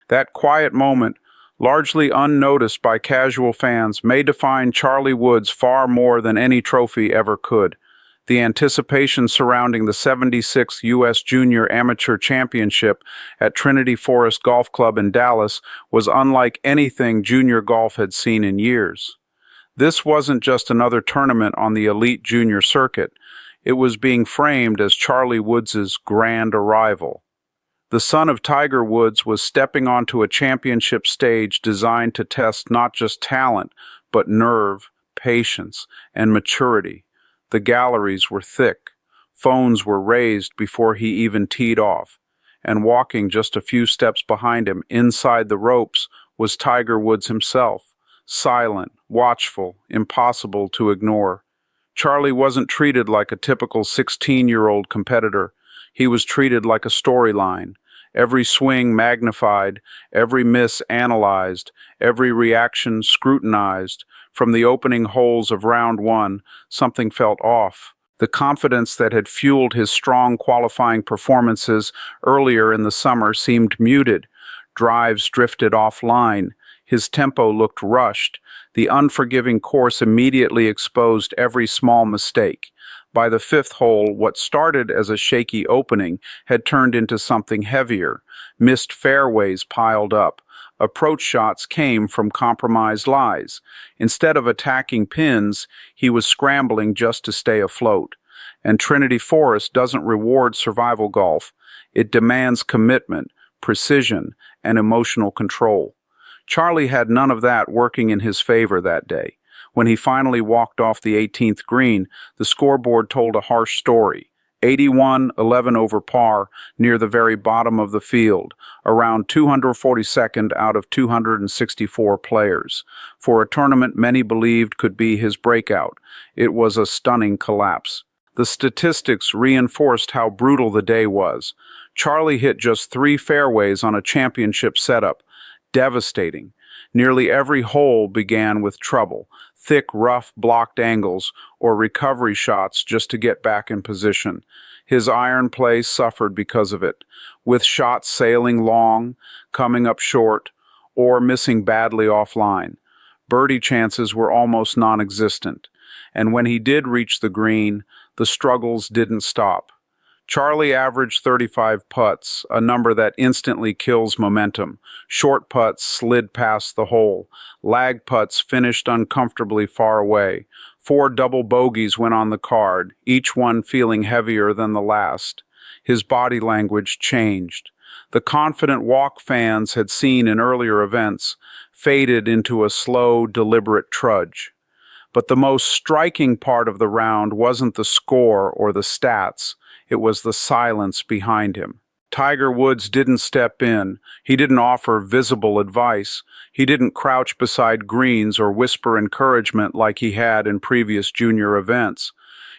That quiet moment, largely unnoticed by casual fans, may define Charlie Woods far more than any trophy ever could. The anticipation surrounding the 76th U.S. Junior Amateur Championship at Trinity Forest Golf Club in Dallas was unlike anything junior golf had seen in years. This wasn't just another tournament on the elite junior circuit. It was being framed as Charlie Woods' grand arrival. The son of Tiger Woods was stepping onto a championship stage designed to test not just talent, but nerve, patience, and maturity. The galleries were thick. Phones were raised before he even teed off. And walking just a few steps behind him, inside the ropes, was Tiger Woods himself. Silent, watchful, impossible to ignore. Charlie wasn't treated like a typical 16-year-old competitor. He was treated like a storyline. Every swing magnified, every miss analyzed, every reaction scrutinized. From the opening holes of round one, something felt off. The confidence that had fueled his strong qualifying performances earlier in the summer seemed muted. Drives drifted offline. His tempo looked rushed. The unforgiving course immediately exposed every small mistake. By the fifth hole, what started as a shaky opening had turned into something heavier. Missed fairways piled up. Approach shots came from compromised lies. Instead of attacking pins, he was scrambling just to stay afloat. And Trinity Forest doesn't reward survival golf. It demands commitment, precision, and emotional control. Charlie had none of that working in his favor that day. When he finally walked off the 18th green, the scoreboard told a harsh story. 81, 11 over par, near the very bottom of the field, around 242nd out of 264 players. For a tournament many believed could be his breakout, it was a stunning collapse. The statistics reinforced how brutal the day was. Charlie hit just 3 fairways on a championship setup. Devastating. Nearly every hole began with trouble, thick, rough, blocked angles, or recovery shots just to get back in position. His iron play suffered because of it, with shots sailing long, coming up short, or missing badly offline. Birdie chances were almost non-existent, and when he did reach the green, the struggles didn't stop. Charlie averaged 35 putts, a number that instantly kills momentum. Short putts slid past the hole. Lag putts finished uncomfortably far away. 4 double bogeys went on the card, each one feeling heavier than the last. His body language changed. The confident walk fans had seen in earlier events faded into a slow, deliberate trudge. But the most striking part of the round wasn't the score or the stats. It was the silence behind him. Tiger Woods didn't step in. He didn't offer visible advice. He didn't crouch beside greens or whisper encouragement like he had in previous junior events.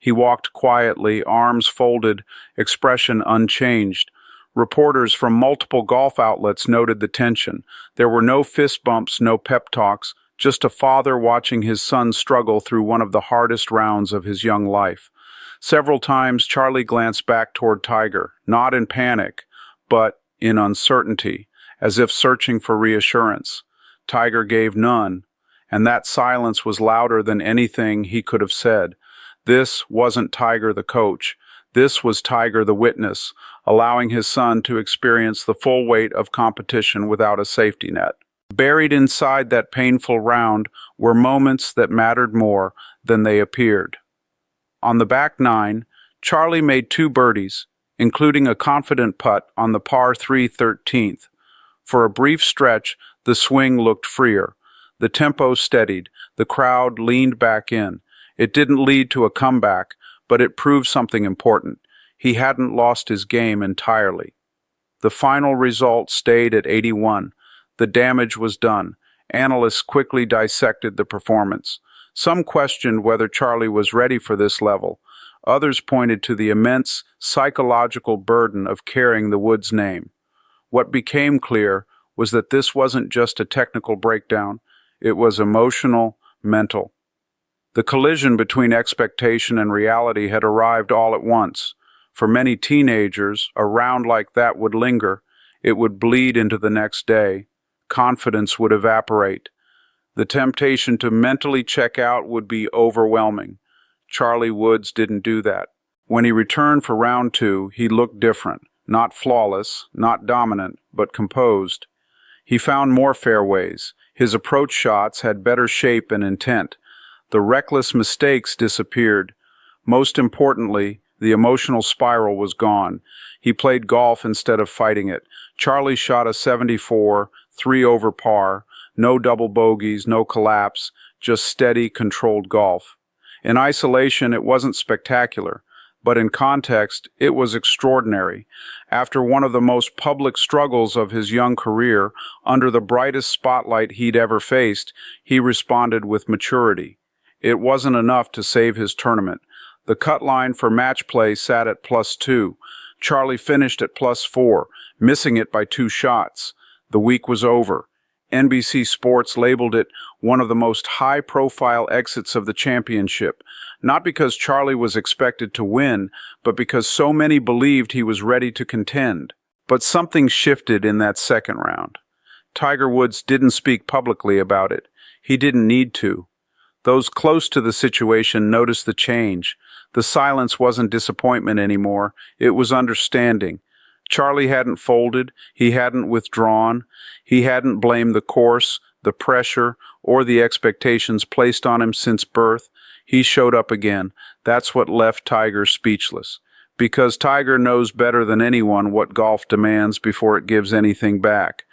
He walked quietly, arms folded, expression unchanged. Reporters from multiple golf outlets noted the tension. There were no fist bumps, no pep talks, just a father watching his son struggle through one of the hardest rounds of his young life. Several times Charlie glanced back toward Tiger, not in panic, but in uncertainty, as if searching for reassurance. Tiger gave none, and that silence was louder than anything he could have said. This wasn't Tiger the coach. This was Tiger the witness, allowing his son to experience the full weight of competition without a safety net. Buried inside that painful round were moments that mattered more than they appeared. On the back 9, Charlie made 2 birdies, including a confident putt on the par 3 13th. For a brief stretch, the swing looked freer. The tempo steadied. The crowd leaned back in. It didn't lead to a comeback, but it proved something important. He hadn't lost his game entirely. The final result stayed at 81. The damage was done. Analysts quickly dissected the performance. Some questioned whether Charlie was ready for this level. Others pointed to the immense psychological burden of carrying the Woods name. What became clear was that this wasn't just a technical breakdown. It was emotional, mental. The collision between expectation and reality had arrived all at once. For many teenagers, a round like that would linger. It would bleed into the next day. Confidence would evaporate. The temptation to mentally check out would be overwhelming. Charlie Woods didn't do that. When he returned for round two, he looked different. Not flawless, not dominant, but composed. He found more fairways. His approach shots had better shape and intent. The reckless mistakes disappeared. Most importantly, the emotional spiral was gone. He played golf instead of fighting it. Charlie shot a 74, 3 over par, no double bogeys, no collapse, just steady, controlled golf. In isolation, it wasn't spectacular, but in context, it was extraordinary. After one of the most public struggles of his young career, under the brightest spotlight he'd ever faced, he responded with maturity. It wasn't enough to save his tournament. The cut line for match play sat at +2. Charlie finished at +4, missing it by 2 shots. The week was over. NBC Sports labeled it one of the most high-profile exits of the championship, not because Charlie was expected to win, but because so many believed he was ready to contend. But something shifted in that second round. Tiger Woods didn't speak publicly about it. He didn't need to. Those close to the situation noticed the change. The silence wasn't disappointment anymore. It was understanding. Charlie hadn't folded. He hadn't withdrawn. He hadn't blamed the course, the pressure, or the expectations placed on him since birth. He showed up again. That's what left Tiger speechless. Because Tiger knows better than anyone what golf demands before it gives anything back.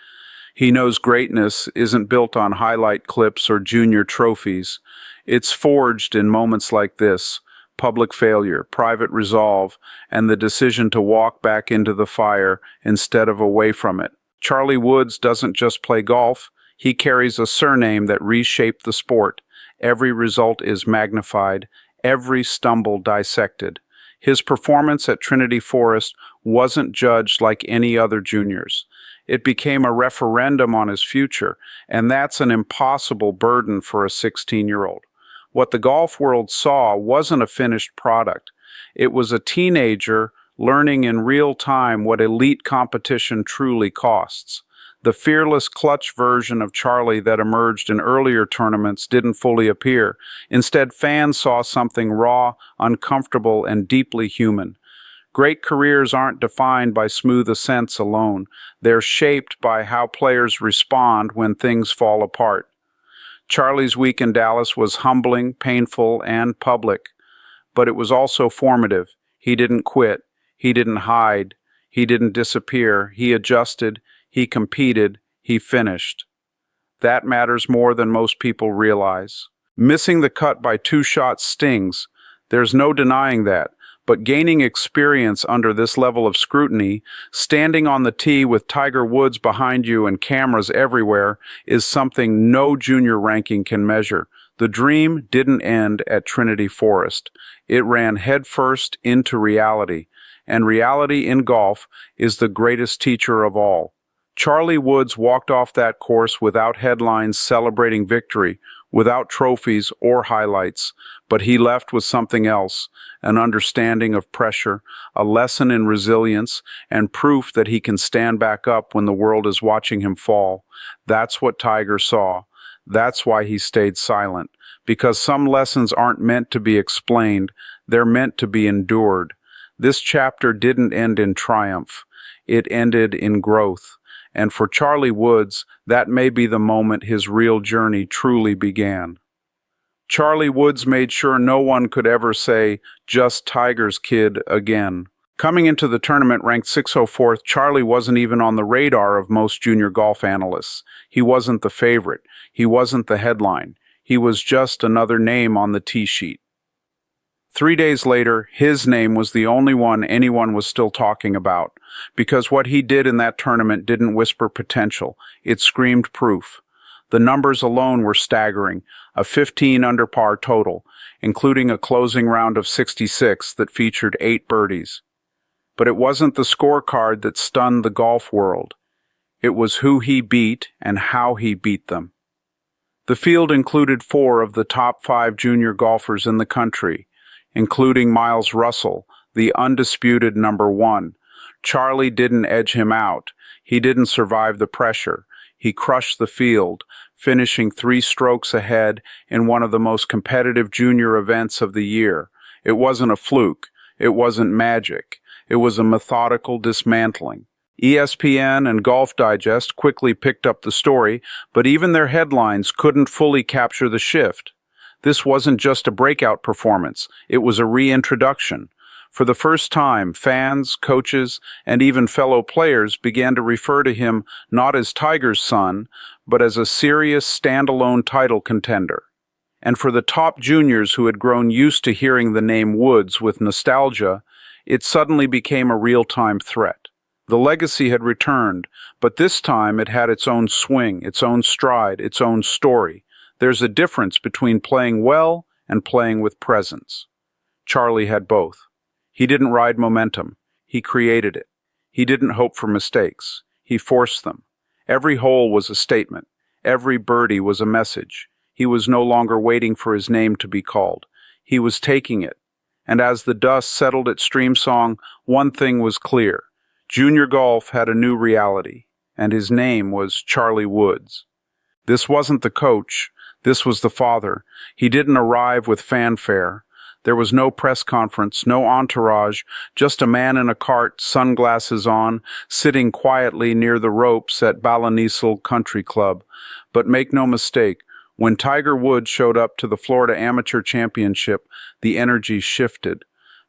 He knows greatness isn't built on highlight clips or junior trophies. It's forged in moments like this: public failure, private resolve, and the decision to walk back into the fire instead of away from it. Charlie Woods doesn't just play golf. He carries a surname that reshaped the sport. Every result is magnified, every stumble dissected. His performance at Trinity Forest wasn't judged like any other juniors. It became a referendum on his future, and that's an impossible burden for a 16-year-old. What the golf world saw wasn't a finished product. It was a teenager learning in real time what elite competition truly costs. The fearless clutch version of Charlie that emerged in earlier tournaments didn't fully appear. Instead, fans saw something raw, uncomfortable, and deeply human. Great careers aren't defined by smooth ascents alone. They're shaped by how players respond when things fall apart. Charlie's week in Dallas was humbling, painful, and public, but it was also formative. He didn't quit. He didn't hide. He didn't disappear. He adjusted. He competed. He finished. That matters more than most people realize. Missing the cut by 2 shots stings. There's no denying that. But gaining experience under this level of scrutiny, standing on the tee with Tiger Woods behind you and cameras everywhere, is something no junior ranking can measure. The dream didn't end at Trinity Forest. It ran headfirst into reality. And reality in golf is the greatest teacher of all. Charlie Woods walked off that course without headlines celebrating victory, without trophies or highlights, but he left with something else: an understanding of pressure, a lesson in resilience, and proof that he can stand back up when the world is watching him fall. That's what Tiger saw. That's why he stayed silent, because some lessons aren't meant to be explained, they're meant to be endured. This chapter didn't end in triumph. It ended in growth. And for Charlie Woods, that may be the moment his real journey truly began. Charlie Woods made sure no one could ever say, "just Tiger's kid" again. Coming into the tournament ranked 604th, Charlie wasn't even on the radar of most junior golf analysts. He wasn't the favorite. He wasn't the headline. He was just another name on the tee sheet. 3 days later, his name was the only one anyone was still talking about, because what he did in that tournament didn't whisper potential, it screamed proof. The numbers alone were staggering, a 15 under par total, including a closing round of 66 that featured 8 birdies. But it wasn't the scorecard that stunned the golf world. It was who he beat and how he beat them. The field included 4 of the top 5 junior golfers in the country, including Miles Russell, the undisputed number 1. Charlie didn't edge him out. He didn't survive the pressure. He crushed the field, finishing 3 strokes ahead in one of the most competitive junior events of the year. It wasn't a fluke. It wasn't magic. It was a methodical dismantling. ESPN and Golf Digest quickly picked up the story, but even their headlines couldn't fully capture the shift. This wasn't just a breakout performance, it was a reintroduction. For the first time, fans, coaches, and even fellow players began to refer to him not as Tiger's son, but as a serious standalone title contender. And for the top juniors who had grown used to hearing the name Woods with nostalgia, it suddenly became a real-time threat. The legacy had returned, but this time it had its own swing, its own stride, its own story. There's a difference between playing well and playing with presence. Charlie had both. He didn't ride momentum. He created it. He didn't hope for mistakes. He forced them. Every hole was a statement. Every birdie was a message. He was no longer waiting for his name to be called. He was taking it. And as the dust settled at Streamsong, one thing was clear. Junior golf had a new reality, and his name was Charlie Woods. This wasn't the coach. This was the father. He didn't arrive with fanfare. There was no press conference, no entourage, just a man in a cart, sunglasses on, sitting quietly near the ropes at Ballinisle Country Club. But make no mistake, when Tiger Woods showed up to the Florida Amateur Championship, the energy shifted.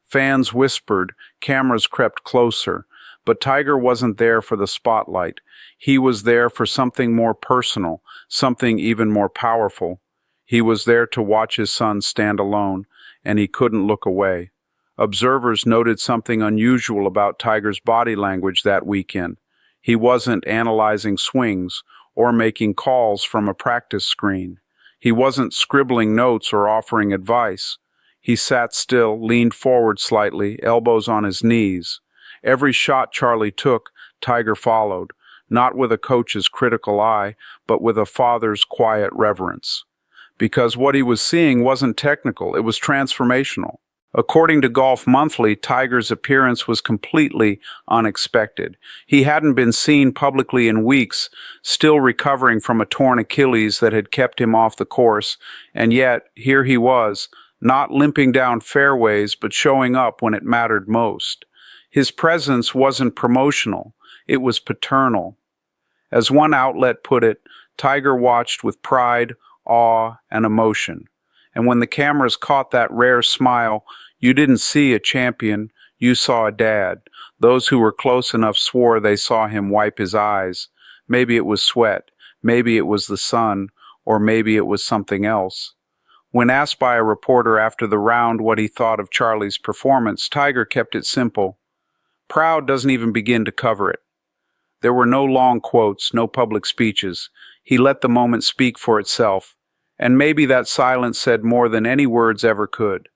Fans whispered, cameras crept closer. But Tiger wasn't there for the spotlight. He was there for something more personal, something even more powerful. He was there to watch his son stand alone, and he couldn't look away. Observers noted something unusual about Tiger's body language that weekend. He wasn't analyzing swings or making calls from a practice screen. He wasn't scribbling notes or offering advice. He sat still, leaned forward slightly, elbows on his knees. Every shot Charlie took, Tiger followed, not with a coach's critical eye, but with a father's quiet reverence. Because what he was seeing wasn't technical, it was transformational. According to Golf Monthly, Tiger's appearance was completely unexpected. He hadn't been seen publicly in weeks, still recovering from a torn Achilles that had kept him off the course, and yet here he was, not limping down fairways, but showing up when it mattered most. His presence wasn't promotional, it was paternal. As one outlet put it, Tiger watched with pride, awe, and emotion. And when the cameras caught that rare smile, you didn't see a champion, you saw a dad. Those who were close enough swore they saw him wipe his eyes. Maybe it was sweat, maybe it was the sun, or maybe it was something else. When asked by a reporter after the round what he thought of Charlie's performance, Tiger kept it simple. Proud doesn't even begin to cover it. There were no long quotes, no public speeches. He let the moment speak for itself, and maybe that silence said more than any words ever could.